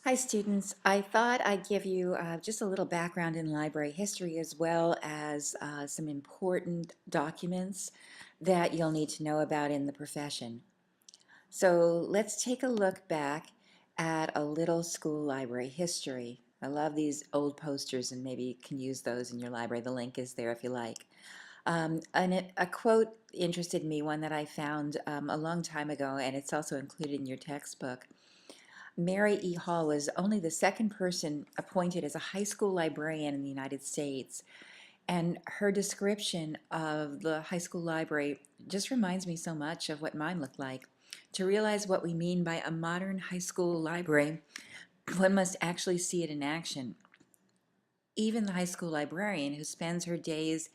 Hi students, I thought I'd give you just a little background in library history as well as some important documents that you'll need to know about in the profession. So let's take a look back at a little school library history. I love these old posters and maybe you can use those in your library. The link is there if you like. A quote interested me, one that I found a long time ago, and it's also included in your textbook. Mary E. Hall was only the second person appointed as a high school librarian in the United States. And her description of the high school library just reminds me so much of what mine looked like. To realize what we mean by a modern high school library, one must actually see it in action. Even the high school librarian who spends her days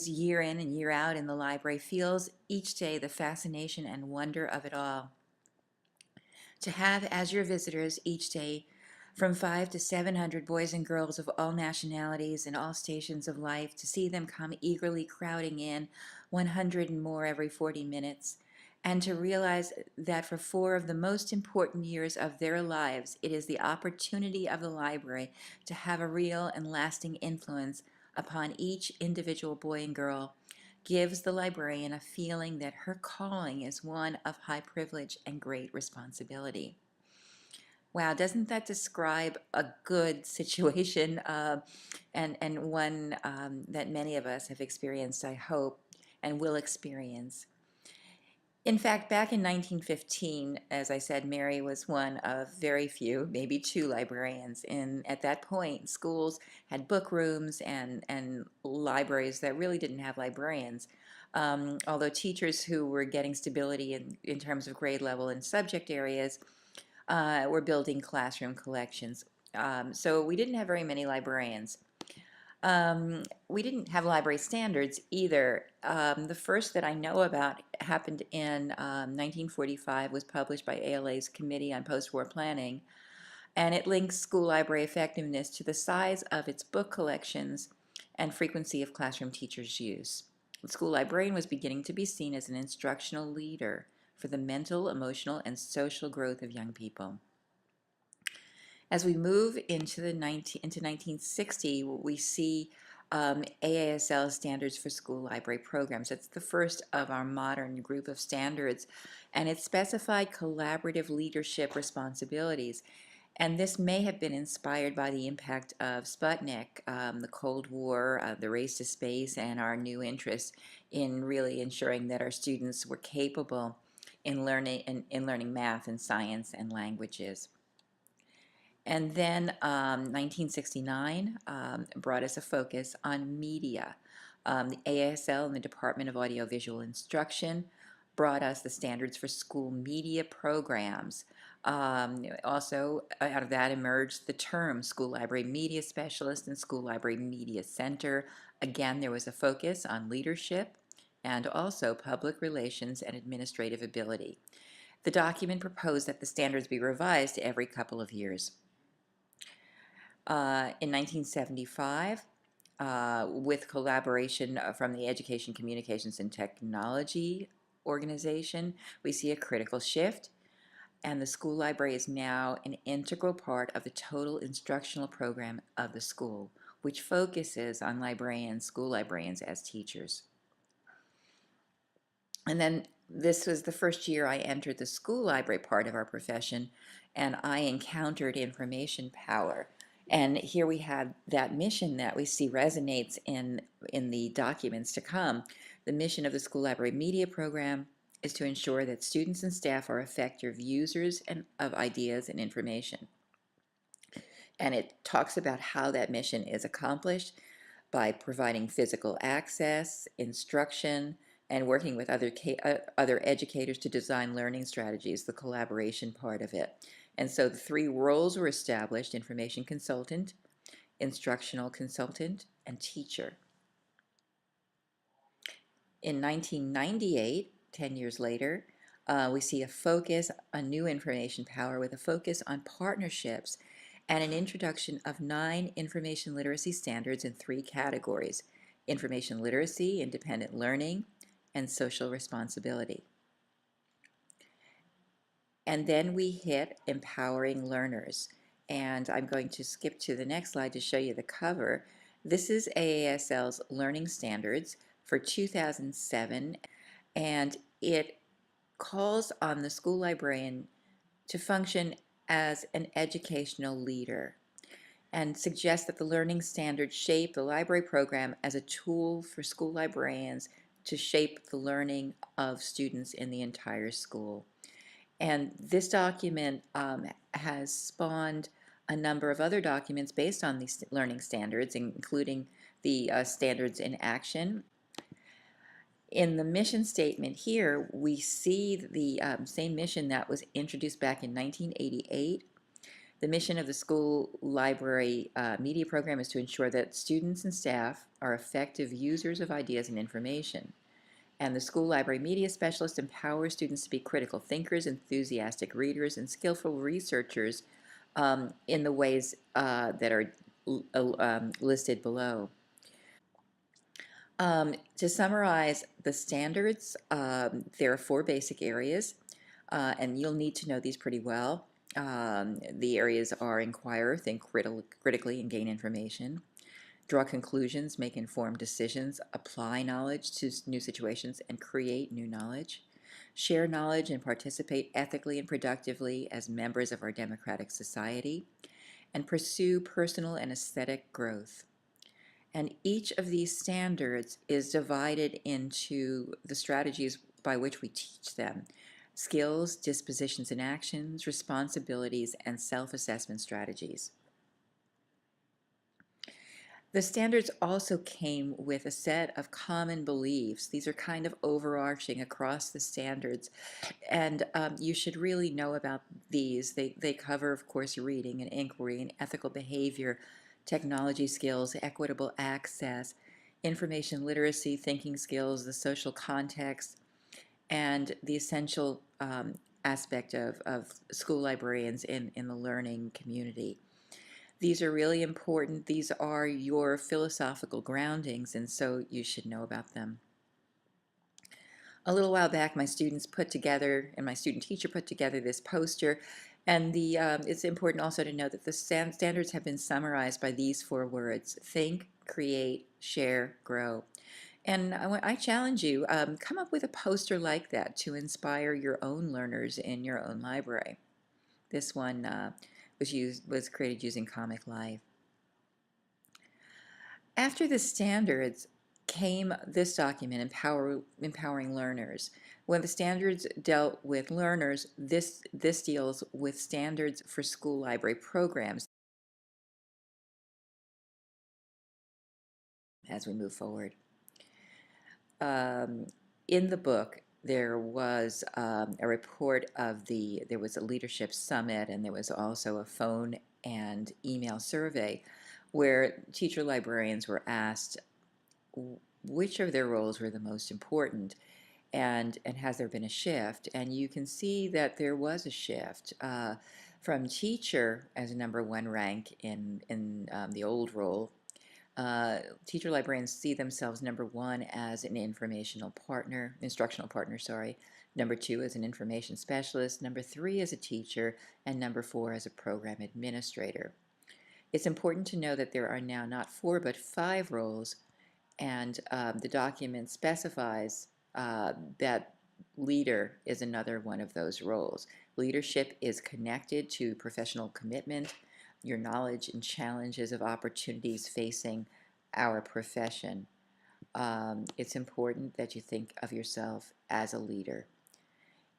year in and year out in the library feels each day the fascination and wonder of it all. To have as your visitors each day from 5 to 700 boys and girls of all nationalities and all stations of life, to see them come eagerly crowding in, 100 and more every 40 minutes, and to realize that for 4 of the most important years of their lives, it is the opportunity of the library to have a real and lasting influence upon each individual boy and girl gives the librarian a feeling that her calling is one of high privilege and great responsibility. Wow, doesn't that describe a good situation and one that many of us have experienced, I hope, and will experience? In fact, back in 1915, as I said, Mary was one of very few, maybe two librarians. And at that point, schools had book rooms and libraries that really didn't have librarians. Although teachers who were getting stability in terms of grade level and subject areas were building classroom collections. So we didn't have very many librarians. We didn't have library standards either. The first that I know about happened in 1945, was published by ALA's Committee on Post-War Planning, and it links school library effectiveness to the size of its book collections and frequency of classroom teachers' use. The school librarian was beginning to be seen as an instructional leader for the mental, emotional, and social growth of young people. As we move into 1960, we see AASL standards for school library programs. It's the first of our modern group of standards, and it specified collaborative leadership responsibilities. And this may have been inspired by the impact of Sputnik, the Cold War, the race to space, and our new interest in really ensuring that our students were capable in learning math and science and languages. And then 1969 brought us a focus on media. The ASL and the Department of Audiovisual Instruction brought us the standards for school media programs. Also, out of that emerged the term School Library Media Specialist and School Library Media Center. Again, there was a focus on leadership and also public relations and administrative ability. The document proposed that the standards be revised every couple of years. In 1975, with collaboration from the Education, Communications, and Technology organization, we see a critical shift, and the school library is now an integral part of the total instructional program of the school, which focuses on school librarians as teachers. And then this was the first year I entered the school library part of our profession, and I encountered information power. And here we have that mission that we see resonates in the documents to come. The mission of the School Library Media Program is to ensure that students and staff are effective users of ideas and information. And it talks about how that mission is accomplished by providing physical access, instruction, and working with other educators to design learning strategies, the collaboration part of it. And so the 3 roles were established: information consultant, instructional consultant, and teacher. In 1998, 10 years later, we see a new information power with a focus on partnerships and an introduction of 9 information literacy standards in 3 categories: information literacy, independent learning, and social responsibility. And then we hit empowering learners. And I'm going to skip to the next slide to show you the cover. This is AASL's Learning Standards for 2007, and it calls on the school librarian to function as an educational leader and suggests that the learning standards shape the library program as a tool for school librarians to shape the learning of students in the entire school. And this document has spawned a number of other documents based on these learning standards, including the standards in action. In the mission statement here, we see the same mission that was introduced back in 1988. The mission of the school library media program is to ensure that students and staff are effective users of ideas and information. And the school library media specialist empowers students to be critical thinkers, enthusiastic readers, and skillful researchers in the ways that are listed below. To summarize the standards, there are four basic areas, and you'll need to know these pretty well. The areas are inquire, think critically, and gain information. Draw conclusions, make informed decisions, apply knowledge to new situations, and create new knowledge. Share knowledge and participate ethically and productively as members of our democratic society. And pursue personal and aesthetic growth. And each of these standards is divided into the strategies by which we teach them: skills, dispositions and actions, responsibilities, and self-assessment strategies. The standards also came with a set of common beliefs. These are kind of overarching across the standards, and you should really know about these. They cover, of course, reading and inquiry and ethical behavior, technology skills, equitable access, information literacy, thinking skills, the social context, and the essential aspect of school librarians in the learning community. These are really important. These are your philosophical groundings, and so you should know about them. A little while back, my students put together, and my student teacher put together this poster, and it's important also to know that the standards have been summarized by these four words: think, create, share, grow. And I challenge you, come up with a poster like that to inspire your own learners in your own library. This one was created using Comic Life. After the standards came this document, Empowering Learners. When the standards dealt with learners, this deals with standards for school library programs as we move forward. In the book, there was a report of there was a leadership summit, and there was also a phone and email survey where teacher librarians were asked which of their roles were the most important, and has there been a shift. And you can see that there was a shift from teacher as a number one rank in the old role. Teacher librarians see themselves, number one, as an instructional partner, sorry. Number two, as an information specialist. Number three, as a teacher. And number four, as a program administrator. It's important to know that there are now not four but five roles, and the document specifies that leader is another one of those roles. Leadership is connected to professional commitment, your knowledge and challenges of opportunities facing our profession. It's important that you think of yourself as a leader.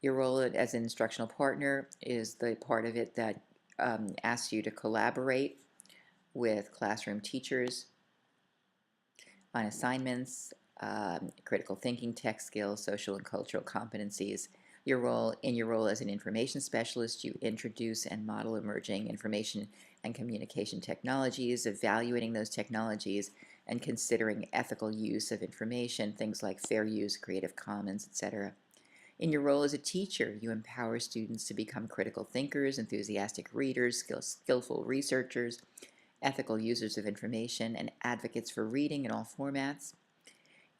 Your role as an instructional partner is the part of it that asks you to collaborate with classroom teachers on assignments, critical thinking, tech skills, social and cultural competencies. In your role as an information specialist, you introduce and model emerging information and communication technologies, evaluating those technologies, and considering ethical use of information, things like fair use, Creative Commons, etc. In your role as a teacher, you empower students to become critical thinkers, enthusiastic readers, skillful researchers, ethical users of information, and advocates for reading in all formats.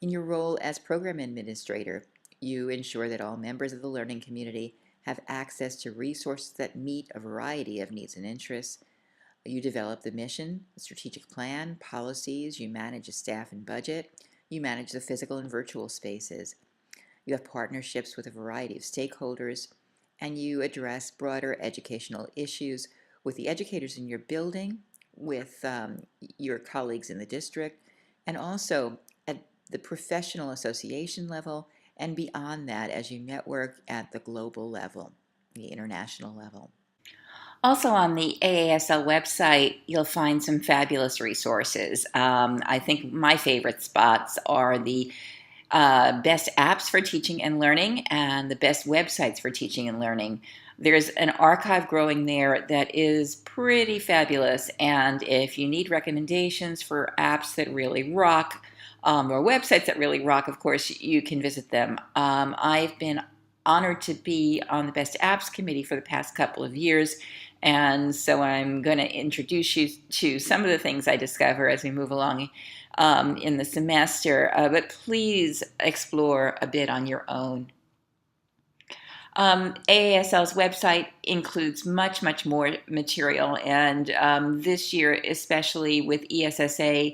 In your role as program administrator, you ensure that all members of the learning community have access to resources that meet a variety of needs and interests. You develop the mission, the strategic plan, policies, you manage a staff and budget, you manage the physical and virtual spaces. You have partnerships with a variety of stakeholders, and you address broader educational issues with the educators in your building, with your colleagues in the district, and also at the professional association level and beyond that as you network at the global level, the international level. Also on the AASL website, you'll find some fabulous resources. I think my favorite spots are the best apps for teaching and learning and the best websites for teaching and learning. There's an archive growing there that is pretty fabulous, and if you need recommendations for apps that really rock, or websites that really rock, of course, you can visit them. I've been honored to be on the Best Apps Committee for the past couple of years, and so I'm going to introduce you to some of the things I discover as we move along in the semester, but please explore a bit on your own. AASL's website includes much, much more material, and this year, especially with ESSA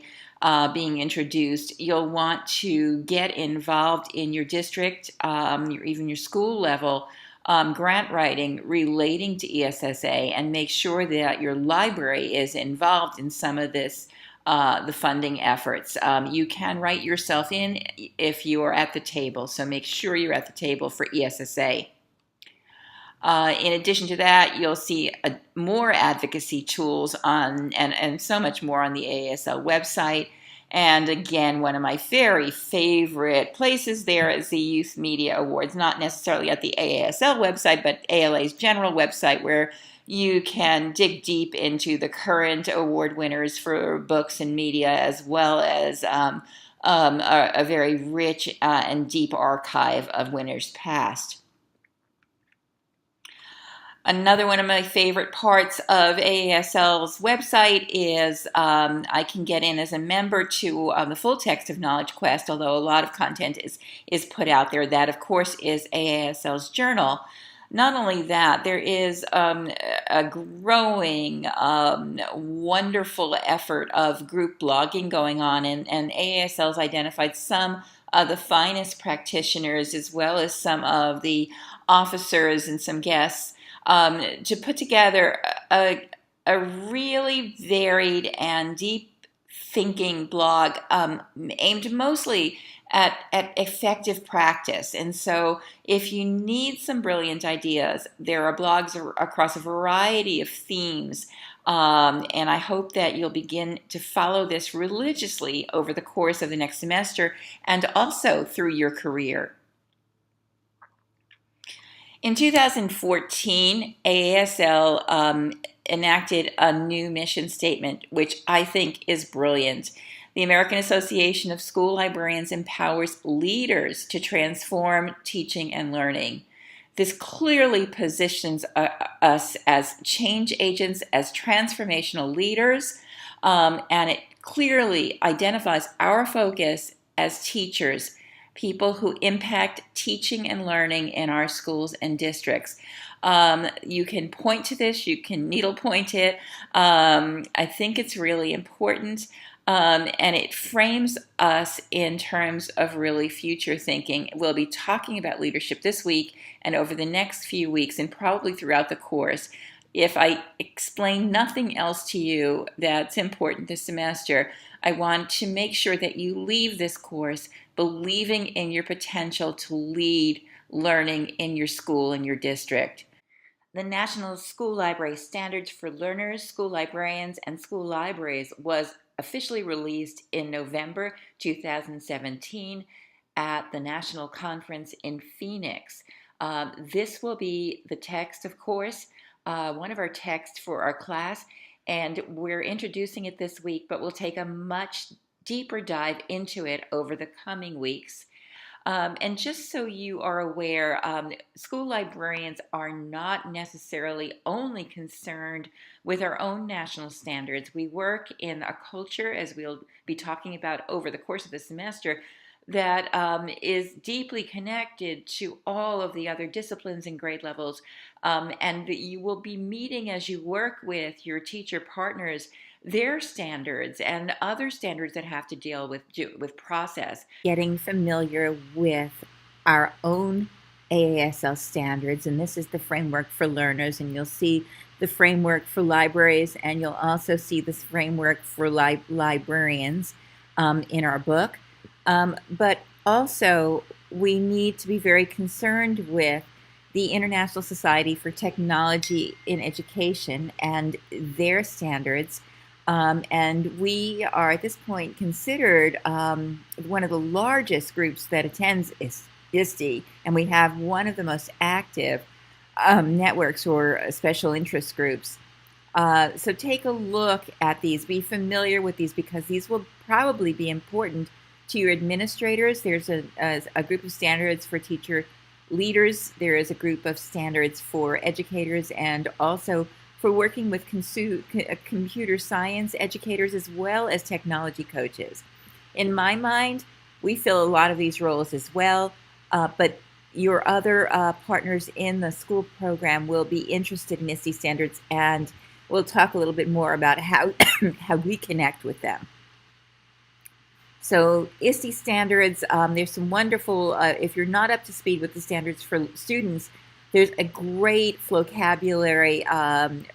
being introduced, you'll want to get involved in your district, even your school level, grant writing relating to ESSA, and make sure that your library is involved in some of this, the funding efforts. You can write yourself in if you are at the table, so make sure you're at the table for ESSA. In addition to that, you'll see more advocacy tools and so much more on the AASL website. And again, one of my very favorite places there is the Youth Media Awards, not necessarily at the AASL website, but ALA's general website, where you can dig deep into the current award winners for books and media, as well as a very rich and deep archive of winners past. Another one of my favorite parts of AASL's website is I can get in as a member to the full text of Knowledge Quest, although a lot of content is put out there. That, of course, is AASL's journal. Not only that, there is a growing, wonderful effort of group blogging going on, and AASL's identified some of the finest practitioners as well as some of the officers and some guests to put together a really varied and deep thinking blog aimed mostly at effective practice. And so if you need some brilliant ideas, there are blogs across a variety of themes. And I hope that you'll begin to follow this religiously over the course of the next semester and also through your career. In 2014, AASL enacted a new mission statement, which I think is brilliant. The American Association of School Librarians empowers leaders to transform teaching and learning. This clearly positions us as change agents, as transformational leaders, and it clearly identifies our focus as teachers, people who impact teaching and learning in our schools and districts. You can point to this, you can needlepoint it. I think it's really important, and it frames us in terms of really future thinking. We'll be talking about leadership this week and over the next few weeks and probably throughout the course. If I explain nothing else to you that's important this semester, I want to make sure that you leave this course believing in your potential to lead learning in your school and your district. The National School Library Standards for Learners, School Librarians, and School Libraries was officially released in November 2017 at the National Conference in Phoenix. This will be the text, of course, one of our texts for our class, and we're introducing it this week, but we'll take a much deeper dive into it over the coming weeks. And just so you are aware, school librarians are not necessarily only concerned with our own national standards. We work in a culture, as we'll be talking about over the course of the semester, that is deeply connected to all of the other disciplines and grade levels. And you will be meeting as you work with your teacher partners their standards and other standards that have to deal with process. Getting familiar with our own AASL standards, and this is the framework for learners, and you'll see the framework for libraries, and you'll also see this framework for librarians in our book. But also, we need to be very concerned with the International Society for Technology in Education and their standards. And we are at this point considered one of the largest groups that attends ISTE, and we have one of the most active networks or special interest groups. So take a look at these, be familiar with these, because these will probably be important to your administrators. There's a group of standards for teacher leaders. There is a group of standards for educators, and also for working with computer science educators as well as technology coaches. In my mind, we fill a lot of these roles as well, but your other partners in the school program will be interested in ISTE standards, and we'll talk a little bit more about how, how we connect with them. So ISTE standards, there's some wonderful, if you're not up to speed with the standards for students, there's a great vocabulary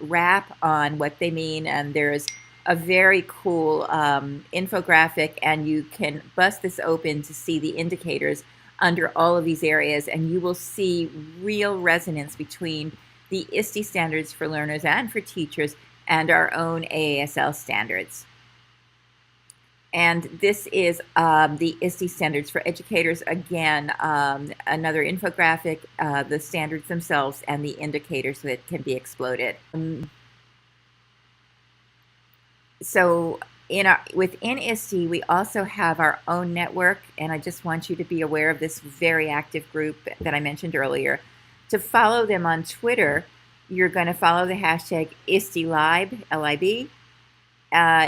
wrap on what they mean, and there's a very cool infographic, and you can bust this open to see the indicators under all of these areas, and you will see real resonance between the ISTE standards for learners and for teachers and our own AASL standards. And this is the ISTE standards for educators. Again, another infographic, the standards themselves and the indicators that can be exploded. So within ISTE, we also have our own network, and I just want you to be aware of this very active group that I mentioned earlier. To follow them on Twitter, you're going to follow the hashtag ISTELib, L-I-B.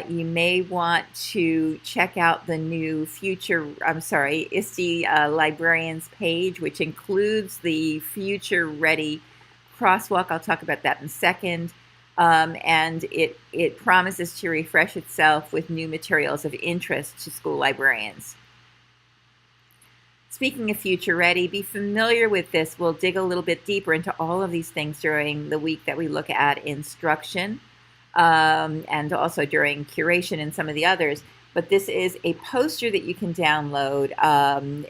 You may want to check out the new ISTE Librarians page, which includes the Future Ready crosswalk. I'll talk about that in a second. And it promises to refresh itself with new materials of interest to school librarians. Speaking of Future Ready, be familiar with this. We'll dig a little bit deeper into all of these things during the week that we look at instruction, and also during curation and some of the others. But this is a poster that you can download.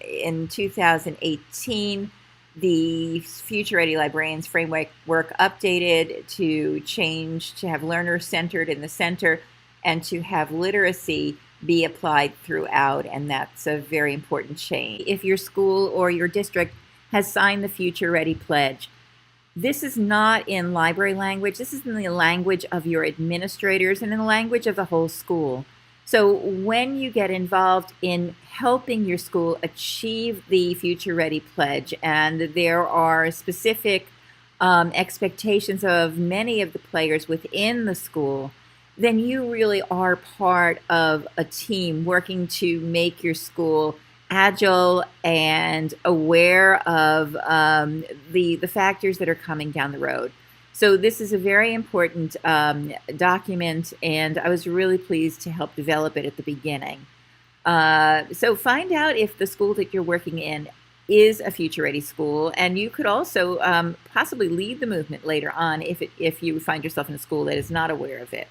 In 2018, the Future Ready Librarians Framework updated to change to have learner-centered in the center and to have literacy be applied throughout, and that's a very important change. If your school or your district has signed the Future Ready Pledge, this is not in library language. This is in the language of your administrators and in the language of the whole school. So when you get involved in helping your school achieve the Future Ready Pledge, and there are specific expectations of many of the players within the school, then you really are part of a team working to make your school agile and aware of the factors that are coming down the road. So this is a very important document, and I was really pleased to help develop it at the beginning. So find out if the school that you're working in is a Future Ready school, and you could also possibly lead the movement later on if you find yourself in a school that is not aware of it.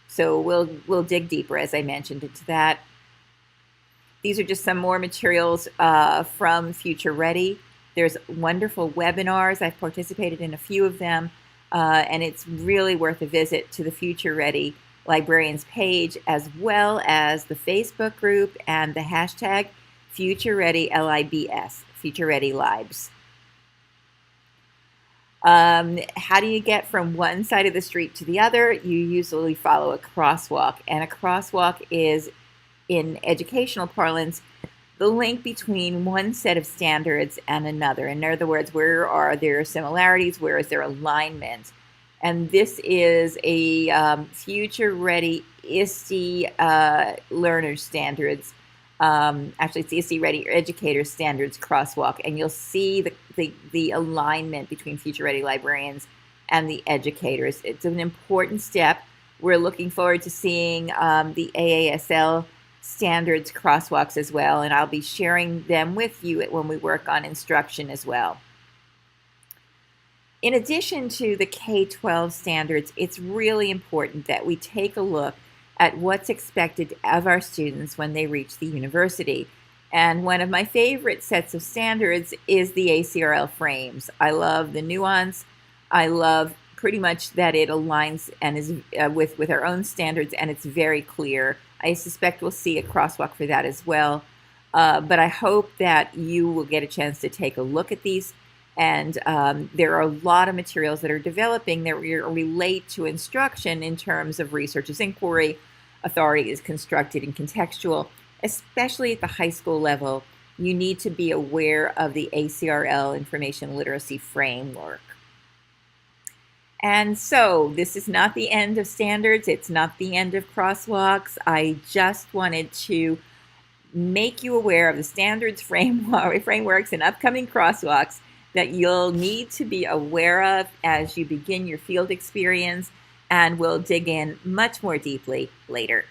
So we'll dig deeper, as I mentioned, into that. These are just some more materials from Future Ready. There's wonderful webinars. I've participated in a few of them, and it's really worth a visit to the Future Ready Librarians page, as well as the Facebook group and the hashtag Future Ready LIBS, Future Ready Libs. How do you get from one side of the street to the other? You usually follow a crosswalk, and a crosswalk is, in educational parlance, the link between one set of standards and another. In other words, where are there similarities? Where is there alignment? And this is a future-ready ISTE learner standards. Actually, it's the ISTE Ready Educator Standards crosswalk, and you'll see the alignment between future-ready librarians and the educators. It's an important step. We're looking forward to seeing the AASL standards crosswalks as well, and I'll be sharing them with you when we work on instruction as well. In addition to the K-12 standards, it's really important that we take a look at what's expected of our students when they reach the university. And one of my favorite sets of standards is the ACRL frames. I love the nuance. I love pretty much that it aligns and is with our own standards, and it's very clear. I suspect we'll see a crosswalk for that as well. But I hope that you will get a chance to take a look at these. And there are a lot of materials that are developing that relate to instruction in terms of research as inquiry, authority is constructed and contextual, especially at the high school level. You need to be aware of the ACRL information literacy framework. And so this is not the end of standards. It's not the end of crosswalks. I just wanted to make you aware of the standards frameworks and upcoming crosswalks that you'll need to be aware of as you begin your field experience, and we'll dig in much more deeply later.